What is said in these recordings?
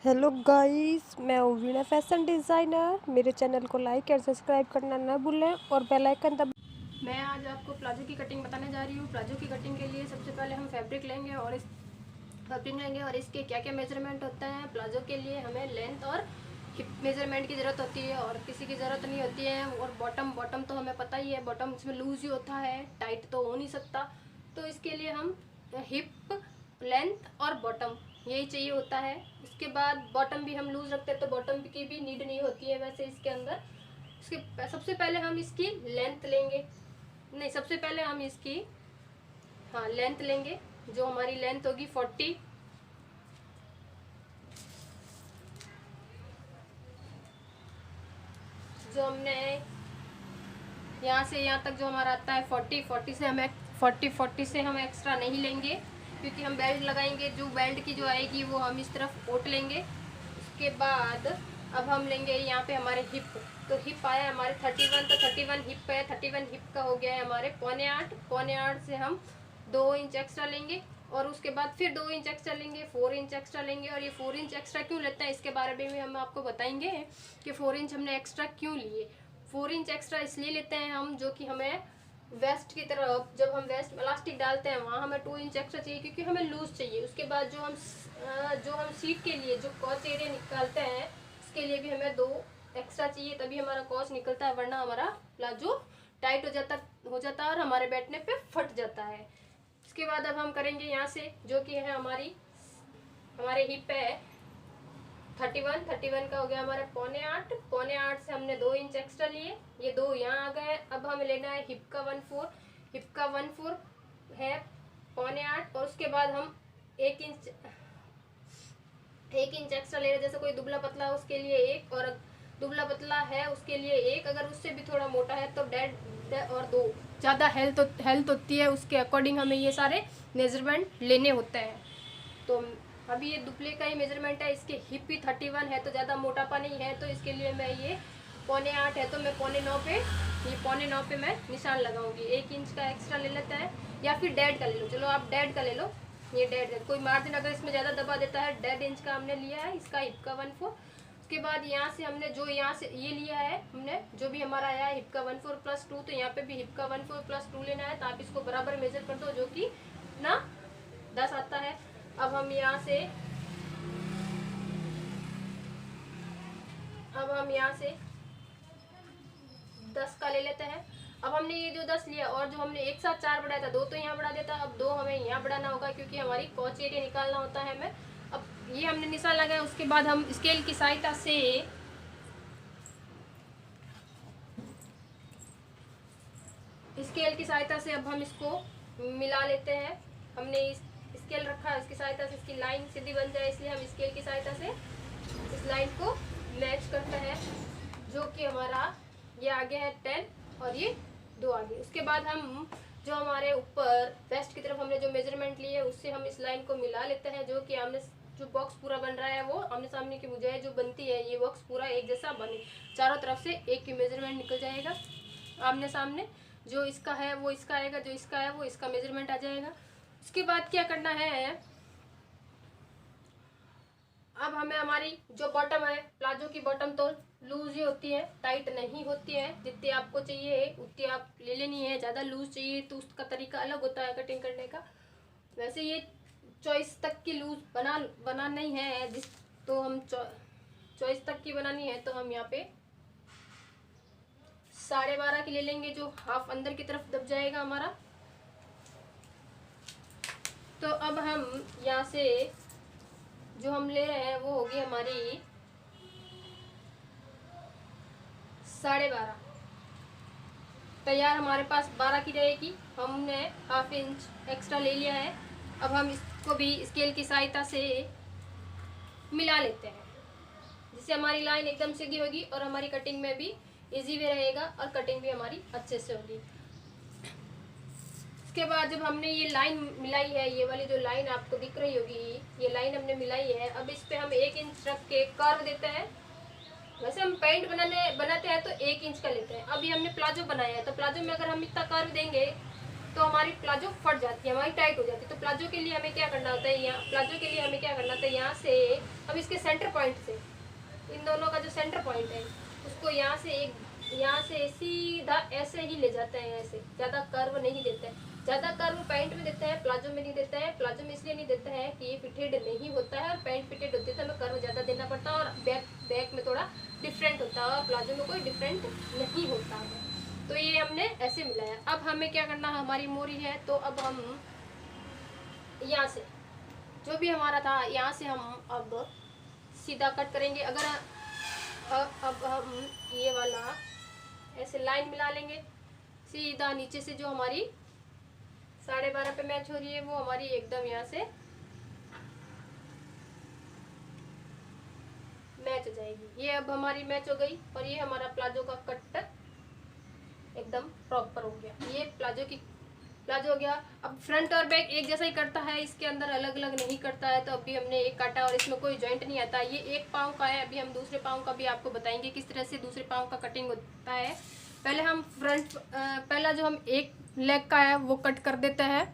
Hello guys, मैं हूँ वीणा fashion designer. मेरे चैनल को लाइक और सब्सक्राइब करना न भूलें और बेल आइकन दब। मैं आज आपको प्लाजो की कटिंग बताने जा रही हूँ। प्लाजो की कटिंग के लिए सबसे पहले हम फैब्रिक लेंगे और इसके क्या क्या मेजरमेंट होता है। प्लाजो के लिए हमें लेंथ और हिप मेजरमेंट की ज़रूरत होती है और किसी की ज़रूरत नहीं होती है। और बॉटम तो हमें पता ही है, बॉटम इसमें लूज ही होता है, टाइट तो हो नहीं सकता। तो इसके लिए हम हिप, लेंथ और बॉटम यही चाहिए होता है। इसके बाद बॉटम भी हम लूज रखते हैं तो बॉटम की भी नीड नहीं होती है वैसे इसके अंदर। इसके सबसे पहले हम इसकी लेंथ लेंगे, नहीं सबसे पहले हम इसकी लेंथ लेंगे। जो हमारी लेंथ होगी 40, जो हमने यहाँ से यहाँ तक जो हमारा आता है 40 से हम एक्स्ट्रा नहीं लेंगे, क्योंकि हम बेल्ट लगाएंगे। जो बेल्ट की जो आएगी वो हम इस तरफ ओट लेंगे। उसके बाद अब हम लेंगे यहाँ पे हमारे हिप। तो हिप आया हमारे 31, तो 31 हिप है। 31 हिप का हो गया है हमारे 8.25 से हम 2 इंच एक्स्ट्रा लेंगे। और उसके बाद फिर 2 इंच एक्स्ट्रा लेंगे, 4 इंच एक्स्ट्रा लेंगे। और ये 4 इंच एक्स्ट्रा क्यों लेते हैं इसके बारे में भी हम आपको बताएंगे कि 4 इंच हमने एक्स्ट्रा क्यों लिए। 4 इंच एक्स्ट्रा इसलिए लेते हैं हम, जो कि हमें वेस्ट की तरफ जब हम वेस्ट इलास्टिक डालते हैं वहाँ हमें 2 इंच एक्स्ट्रा चाहिए, क्योंकि हमें लूज चाहिए। उसके बाद जो हम सीट के लिए जो कॉच एरिया निकालते हैं उसके लिए भी हमें 2 एक्स्ट्रा चाहिए, तभी हमारा कॉच निकलता है, वरना हमारा प्लाजो टाइट हो जाता है और हमारे बैठने पे फट जाता है। इसके बाद अब हम करेंगे यहाँ से, जो कि है हमारे हिप है 31 का हो गया हमारा 8.25 से हमने 2 इंच एक्स्ट्रा लिए, ये 2 यहाँ आ गए। अब हमें लेना है हिप का 1/4, हिप का 1/4 है 8.25। और उसके बाद हम 1 इंच एक्स्ट्रा ले रहे हैं। जैसे कोई दुबला पतला है उसके लिए 1, और दुबला पतला है उसके लिए 1। अगर उससे भी थोड़ा मोटा है तो डेढ़ और 2। ज़्यादा हेल्थ होती है उसके अकॉर्डिंग हमें ये सारे मेजरमेंट लेने होते हैं। तो अभी ये दुबले का ही मेजरमेंट है। इसके हिप भी 31 है तो ज़्यादा मोटापा नहीं है, तो इसके लिए मैं ये 8.25 है तो मैं 8.25 पे मैं निशान लगाऊंगी। 1 इंच का एक्स्ट्रा ले लेता है, या फिर डेढ़ का ले लो। चलो आप डेढ़ का ले लो, ये डेढ़ का। कोई मार्जिन अगर इसमें ज़्यादा दबा देता है, 1.5 इंच का हमने लिया है, इसका हिप का 1/4। उसके बाद यहाँ से हमने जो यहाँ से ये लिया है, हमने जो भी हमारा आया है हिप का 1/4 + 2, तो यहाँ पे भी हिप का 1/4 + 2 लेना है। तो आप इसको बराबर मेजर कर दो, जो कि ना 10 आता है। अब हम यहाँ से 10 का ले लेते हैं। अब हमने ये जो 10 लिया और जो हमने एक साथ 4 बढ़ाया था, 2 तो यहाँ बढ़ा देता, अब 2 हमें यहाँ बढ़ाना होगा, क्योंकि हमारी कॉच एरिया निकालना होता है हमें। अब ये हमने निशान लगाया। उसके बाद हम स्केल की सहायता से अब हम इसको मिला लेते हैं। हमने इस स्केल रखा है, इसकी सहायता से इसकी लाइन सीधी बन जाए, इसलिए हम स्केल की सहायता से इस लाइन को मैच करते हैं, जो कि हमारा ये आगे है 10 और ये 2 आगे। उसके बाद हम जो हमारे ऊपर वेस्ट की तरफ हमने जो मेजरमेंट लिए उससे हम इस लाइन को मिला लेते हैं, जो कि हमने जो बॉक्स पूरा बन रहा है वो आमने सामने की भुजाएं जो बनती है, ये बॉक्स पूरा एक जैसा बने, चारों तरफ से एक ही मेजरमेंट निकल जाएगा आमने सामने। जो इसका है वो इसका आएगा, जो इसका है वो इसका मेजरमेंट आ जाएगा। उसके बाद क्या करना है, अब हमें हमारी जो बॉटम है, प्लाजो की बॉटम तो लूज ही होती है, टाइट नहीं होती है। जितनी आपको चाहिए उतनी आप ले लेनी है। ज़्यादा लूज चाहिए तो उसका तरीका अलग होता है कटिंग करने का। वैसे ये चॉइस तक की लूज बना नहीं है, तो हम चॉइस तक की बनानी है तो हम यहाँ पे 12.5 की ले लेंगे, जो हाफ अंदर की तरफ दब जाएगा हमारा। तो अब हम यहाँ से जो हम ले रहे हैं वो होगी हमारी 12.5 तैयार हमारे पास 12 की रहेगी। हमने हाफ इंच एक्स्ट्रा ले लिया है। अब हम इसको भी स्केल की सहायता से मिला लेते हैं, जिससे हमारी लाइन एकदम सीधी होगी और हमारी कटिंग में भी इजी वे रहेगा और कटिंग भी हमारी अच्छे से होगी। उसके बाद जब हमने ये लाइन मिलाई है, ये वाली जो लाइन आपको दिख रही होगी, ये लाइन हमने मिलाई है। अब इस पे हम 1 इंच रख के कर्व देते हैं। वैसे हम पैंट बनाते हैं तो 1 इंच का लेते हैं। अभी हमने प्लाजो बनाया है, तो प्लाजो में अगर हम इतना कर्व देंगे तो हमारी प्लाजो फट जाती है, हमारी टाइट हो जाती है। तो प्लाजो के लिए हमें क्या करना होता है, यहाँ से हम इसके सेंटर पॉइंट से, इन दोनों का जो सेंटर पॉइंट है उसको यहाँ से सीधा ऐसे ही ले जाते हैं, ऐसे। ज़्यादा कर्व नहीं देते हैं, ज़्यादा कर्व पैंट में देते हैं, प्लाजो में नहीं देते हैं। प्लाजो में इसलिए नहीं देते हैं कि ये फिटेड नहीं होता है, और पैंट फिटेड होती है तो हमें कर्व ज़्यादा देना पड़ता है, और बैक में थोड़ा डिफरेंट होता है, और प्लाजो में कोई डिफरेंट नहीं होता है। तो ये हमने ऐसे मिलाया। अब हमें क्या करना है, हमारी मोरी है तो अब हम यहाँ से जो भी हमारा था यहाँ से हम अब सीधा कट करेंगे। अगर अब हम ये वाला ऐसे लाइन मिला लेंगे सीधा नीचे से, जो हमारी 12.5 पे मैच हो रही है वो हमारी एकदम यहाँ से मैच हो जाएगी। ये अब हमारी मैच हो गई, और ये हमारा प्लाजो का कट एकदम प्रॉपर हो गया। ये प्लाजो हो गया। अब फ्रंट और बैक एक जैसा ही करता है, इसके अंदर अलग अलग नहीं करता है। तो अभी हमने एक काटा और इसमें कोई जॉइंट नहीं आता। ये एक पाँव का है, अभी हम दूसरे पाँव का भी आपको बताएंगे किस तरह से दूसरे पाँव का कटिंग होता है। पहले हम पहला जो हम एक लेग का है वो कट कर देते हैं।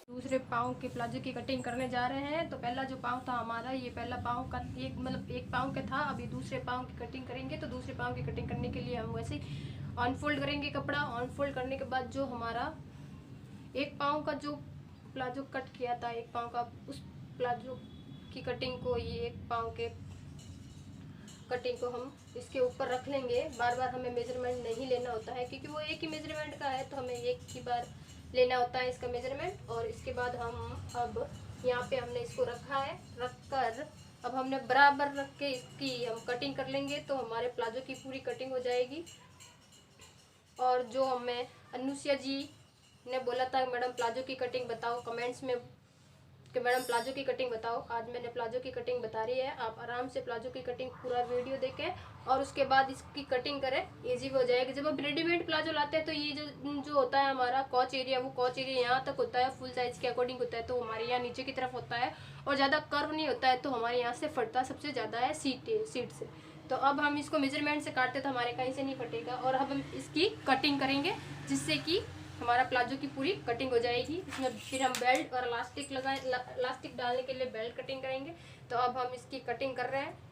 दूसरे पाँव के प्लाजो की कटिंग करने जा रहे हैं। तो पहला जो पाँव था हमारा, ये पहला पाँव का एक पाँव का था। अभी दूसरे पाँव की कटिंग करेंगे। तो दूसरे पाँव की कटिंग करने के लिए हम वैसे अनफोल्ड करेंगे कपड़ा। अनफोल्ड करने के बाद जो हमारा एक पाँव का जो प्लाजो कट किया था, एक पाँव का, उस प्लाजो की कटिंग को, ये एक पाँव के कटिंग को हम इसके ऊपर रख लेंगे। बार बार हमें मेजरमेंट नहीं लेना होता है, क्योंकि वो एक ही मेजरमेंट का है, तो हमें एक ही बार लेना होता है इसका मेजरमेंट। और इसके बाद हम अब यहाँ पे हमने इसको रखा है, रख कर अब हमने बराबर रख के इसकी हम कटिंग कर लेंगे। तो हमारे प्लाजो की पूरी कटिंग हो जाएगी। और जो हमें अनुष्या जी ने बोला था मैडम प्लाजो की कटिंग बताओ कमेंट्स में, कि मैडम प्लाजो की कटिंग बताओ, आज मैंने प्लाजो की कटिंग बता रही है। आप आराम से प्लाजो की कटिंग पूरा वीडियो देखें और उसके बाद इसकी कटिंग करें, इजी हो जाएगी। जब आप रेडीमेड प्लाजो लाते हैं तो ये जो होता है हमारा कॉच एरिया, वो कॉच एरिया यहाँ तक होता है, फुल साइज के अकॉर्डिंग होता है, तो हमारे यहाँ नीचे की तरफ होता है और ज़्यादा कर्व नहीं होता है, तो हमारे यहाँ से फटता सबसे ज़्यादा है सीट से। तो अब हम इसको मेजरमेंट से काटते तो हमारे कहीं से नहीं फटेगा। और अब हम इसकी कटिंग करेंगे जिससे कि हमारा प्लाजो की पूरी कटिंग हो जाएगी। इसमें फिर हम बेल्ट और इलास्टिक डालने के लिए बेल्ट कटिंग करेंगे। तो अब हम इसकी कटिंग कर रहे हैं।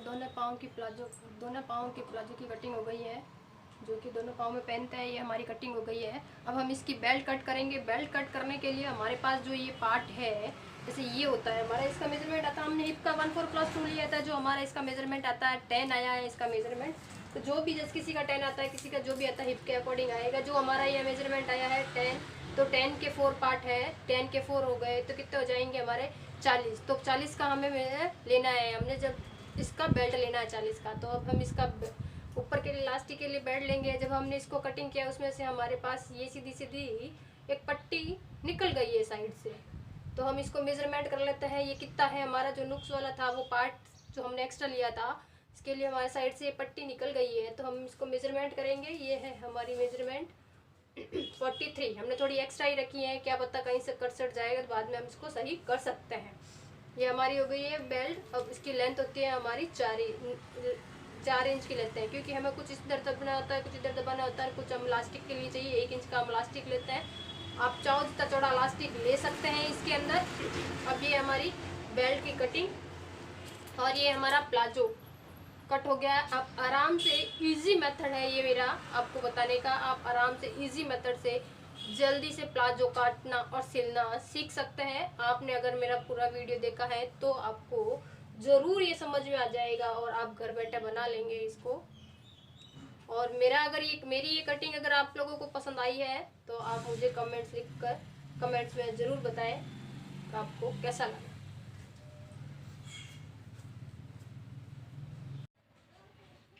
दोनों पाँव की प्लाजो की कटिंग हो गई है, जो कि दोनों पाँव में पहनते हैं, ये हमारी कटिंग हो गई है। अब हम इसकी बेल्ट कट करेंगे। बेल्ट कट करने के लिए हमारे पास जो ये पार्ट है, जैसे ये होता है हमारा, इसका मेजरमेंट आता है, हमने हिप का 14+2 लिया था, जो हमारा इसका मेजरमेंट आता है 10 आया है इसका मेजरमेंट। तो जो भी जैसे किसी का 10 आता है, किसी का जो भी आता है हिप के अकॉर्डिंग आएगा। जो हमारा ये मेजरमेंट आया है 10, तो 10 के 4 पार्ट है, 10 के 4 हो गए तो कितने हो जाएंगे हमारे 40। तो 40 का हमें लेना है, हमने जब इसका बेल्ट लेना है 40 का। तो अब हम इसका ऊपर के लिए इलास्टिक के लिए बेल्ट लेंगे। जब हमने इसको कटिंग किया उसमें से हमारे पास ये सीधी एक पट्टी निकल गई है साइड से, तो हम इसको मेजरमेंट कर लेते हैं। ये कितना है हमारा, जो नुक्स वाला था वो पार्ट जो हमने एक्स्ट्रा लिया था, इसके लिए हमारे साइड से ये पट्टी निकल गई है, तो हम इसको मेजरमेंट करेंगे। ये है हमारी मेजरमेंट 43। हमने थोड़ी एक्स्ट्रा ही रखी है, क्या पता कहीं से कट सट जाएगा तो बाद में हम इसको सही कर सकते हैं। ये हमारी हो गई है बेल्ट। अब इसकी लेंथ होती है हमारी 4 इंच की लेते हैं, क्योंकि हमें कुछ इधर दबाना होता है, कुछ इधर दबाना होता है, कुछ हम इलास्टिक के लिए चाहिए 1 इंच का हम इलास्टिक लेते हैं। आप चाहो जितना चौड़ा इलास्टिक ले सकते हैं इसके अंदर। अब ये हमारी बेल्ट की कटिंग और ये हमारा प्लाजो कट हो गया। आप आराम से, इजी मेथड है ये मेरा आपको बताने का, आप आराम से इजी मेथड से जल्दी से प्लाजो काटना और सिलना सीख सकते हैं। आपने अगर मेरा पूरा वीडियो देखा है तो आपको ज़रूर ये समझ में आ जाएगा और आप घर बैठे बना लेंगे इसको। और मेरी ये कटिंग अगर आप लोगों को पसंद आई है तो आप मुझे कमेंट्स लिखकर कमेंट्स में ज़रूर बताएं कि आपको कैसा लगा।